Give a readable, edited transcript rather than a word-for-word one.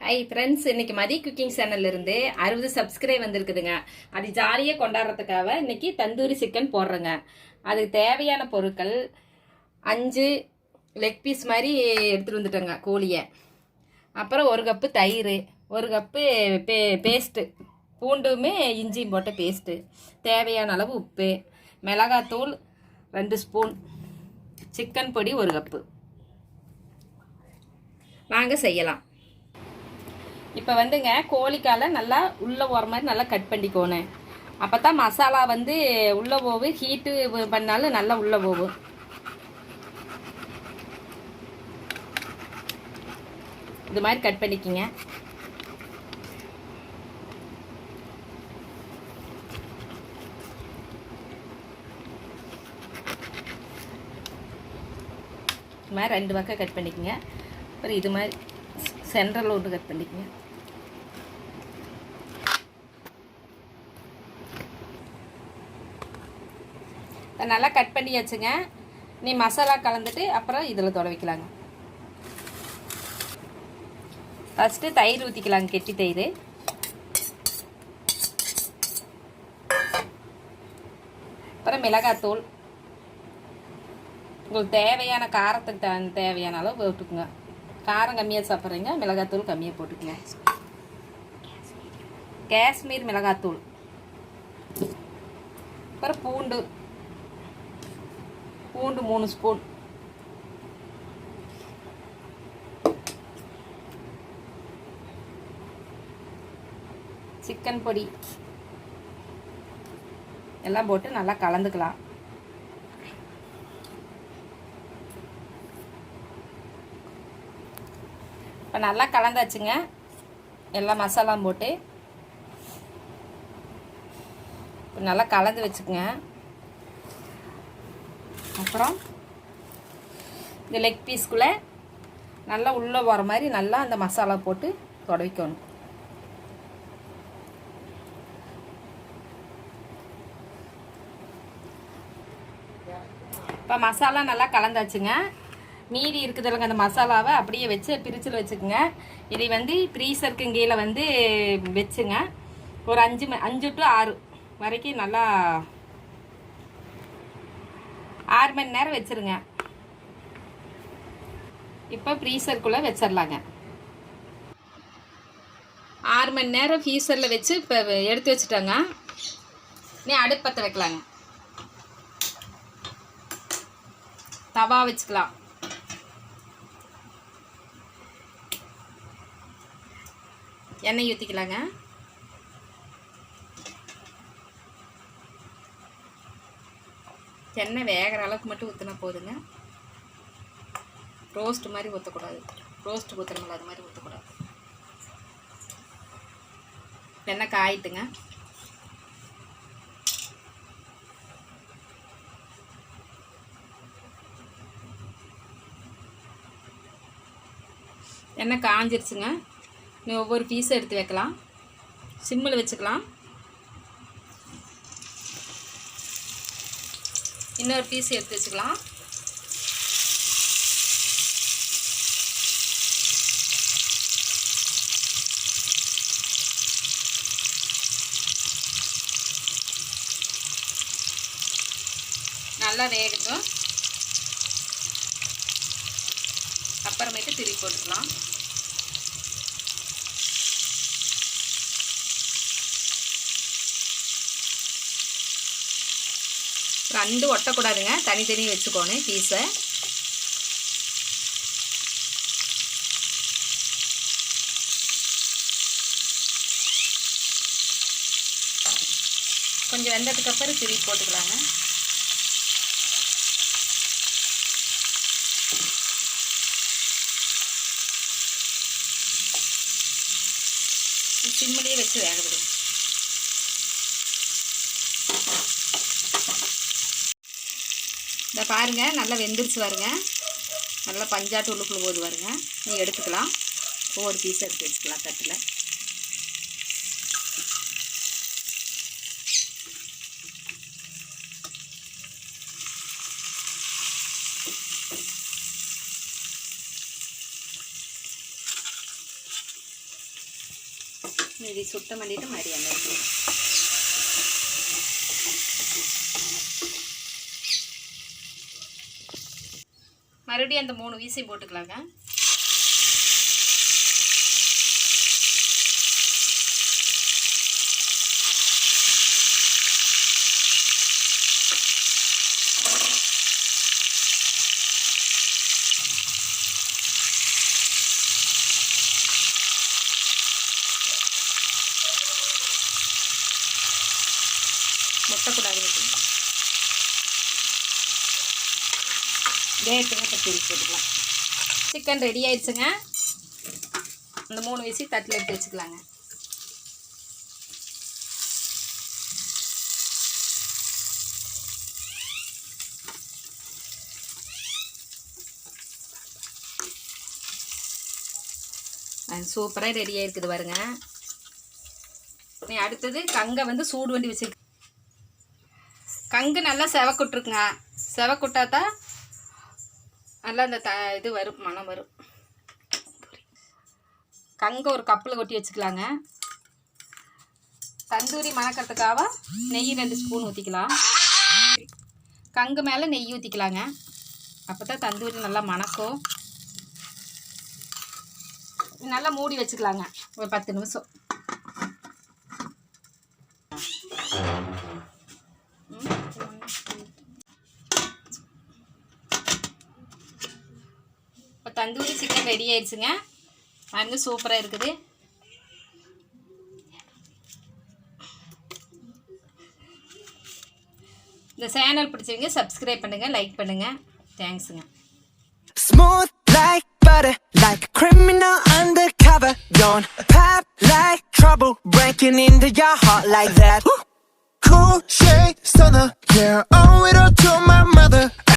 Hi friends, இன்னைக்கு மதி cooking சேனல்ல இருந்து 60 சப்ஸ்கிரைப் வந்திருக்குதுங்க. அது ஜாலியாக கொண்டாடுறதுக்காக இன்னைக்கு தந்தூரி சிக்கன் போடுறேங்க. அதுக்கு தேவையான பொருட்கள் 5 லெக் பீஸ் மாதிரி எடுத்துகிட்டு வந்துட்டேங்க கோழியை. அப்புறம் 1 கப்பு தயிர், 1 கப்பு பேஸ்ட்டு, பூண்டுமே இஞ்சியும் போட்ட பேஸ்ட்டு, தேவையான அளவு உப்பு, மிளகாத்தூள் 2 ஸ்பூன், சிக்கன் பொடி 1 கப்பு. வாங்க செய்யலாம். இப்போ வந்துங்க கோழிக்காலை நல்லா உள்ளே போகிற மாதிரி நல்லா கட் பண்ணிக்கோணும். அப்போ தான் மசாலா வந்து உள்ளே போகும். ஹீட்டு பண்ணாலும் நல்லா உள்ளே போகும். இது மாதிரி கட் பண்ணிக்கிங்க. இது மாதிரி 2 பக்கம் கட் பண்ணிக்கங்க. அப்புறம் இது மாதிரி சென்டரில் ஒன்று கட் பண்ணிக்கங்க. நல்லா கட் பண்ணியாச்சுங்க. நீ மசாலா கலந்துட்டு அப்புறம் இதில் தொடவிக்கலாங்க. ஃபஸ்ட்டு தயிர் ஊற்றிக்கலாங்க, கெட்டி தயிர். அப்புறம் மிளகாத்தூள் உங்களுக்கு தேவையான காரத்துக்கு தேவையான அளவு போட்டுக்குங்க. காரம் கம்மியாக சாப்பிட்றீங்க, மிளகாத்தூள் கம்மியாக போட்டுக்குங்க. காஷ்மீர் மிளகாத்தூள். அப்புறம் பூண்டு 3 ஸ்பூன். சிக்கன் பொடி எல்லாம் போட்டு நல்லா கலந்துக்கலாம். இப்போ நல்லா கலந்தாச்சுங்க. எல்லா மசாலாவும் போட்டு நல்லா கலந்து வச்சுக்கோங்க. அப்புறம் இந்த லெக் பீஸ்குள்ளே நல்லா உள்ளே போகிற மாதிரி நல்லா அந்த மசாலா போட்டு தொடவிக்கணும். இப்போ மசாலா நல்லா கலந்தாச்சுங்க. மீதி இருக்குதுல்லங்க அந்த மசாலாவை அப்படியே வச்சு பிரிச்சில் வச்சுக்கோங்க. இதை வந்து ஃப்ரீசருக்கு கீழே வந்து வச்சுங்க. ஒரு 5 to 6 வரைக்கும் நல்லா 6 மணி நேரம் வச்சுருங்க. இப்போ ஃப்ரீசருக்குள்ளே வச்சிடலாங்க. 6 மணி நேரம் ஃப்ரீசரில் வச்சு இப்போ எடுத்து வச்சுட்டோங்க. நீ அடுப்பத்தை வைக்கலாங்க. தவா வச்சுக்கலாம். எண்ணெய் ஊற்றிக்கலாங்க. எண்ணெய் வேகிற அளவுக்கு மட்டும் ஊற்றினா போதுங்க. ரோஸ்ட் மாதிரி ஊற்றக்கூடாது. ரோஸ்ட் ஊற்றுறோம்ல அது மாதிரி ஊற்றக்கூடாது. எண்ணெய் காயிட்டுங்க. எண்ணெய் காஞ்சிருச்சுங்க. நீ ஒவ்வொரு பீஸும் எடுத்து வைக்கலாம். சிம்மில் வச்சுக்கலாம். இன்னொரு பீஸ் எடுத்து வச்சுக்கலாம். நல்லா வேகட்டும். அப்புறமேட்டு திருப்பி போட்டுக்கலாம். ரெண்டு ஒட்டக்கூடாதுங்க, தனித்தனி வச்சுக்கோணும் பீஸை. கொஞ்சம் வெந்ததுக்கு அப்புறம் திருப்பி போட்டுக்கலாங்க. சிம்மிலேயே வச்சு வேக விடுங்க. இந்த பாருங்க, நல்லா வெந்துருச்சு பாருங்க. நல்லா பஞ்சாட்டு உள்ளுக்குள்ள போது பாருங்க. நீ எடுத்துக்கலாம். ஒவ்வொரு பீஸ் எடுத்து வச்சுக்கலாம் தட்டில். மீதி சுத்தம் பண்ணிட்டு மறுபடியும் எண்ணெய் மறுபடியும் அந்த 3 வீசையும் போட்டுக்கலாங்க. முட்டக்கூடாது வேட்டுங்க பச்சரிசி போட்டுக்கலாம். சிக்கன் ரெடி ஆயிடுச்சுங்க. இந்த 3 வீசி தட்டில் எடுத்து வச்சுக்கலாங்க. சூப்பராக ரெடி ஆயிருக்குது பாருங்க. அடுத்தது கங்கை வந்து சூடு வண்டி வச்சிருக்கு. கங்கு நல்லா செவக்குட்ருக்குங்க. செவக்குட்டாதான் நல்லா அந்த இது வரும், மனம் வரும். கங்கை ஒரு கப்பில் கொட்டி வச்சுக்கலாங்க. தந்தூரி மணக்கிறதுக்காக நெய் 2 ஸ்பூன் ஊற்றிக்கலாம். கங்கு மேலே நெய் ஊற்றிக்கலாங்க. அப்போ தான் தந்தூரி நல்லா மணக்கும். நல்லா மூடி வச்சுக்கலாங்க ஒரு 10 நிமிஷம். இப்போ தந்தூரி சிக்கன் ரெடி ஆயிடுச்சுங்க. அது சூப்பராக இருக்குது. இந்த சேனல் பிடிச்சவங்க சப்ஸ்கிரைப் பண்ணுங்கள், லைக் பண்ணுங்கள். தேங்க்ஸுங்க. Smooth like butter, like a criminal undercover. Don't pop like trouble, breaking into your heart like that. Cool shade stunner, yeah, owe it all to my mother.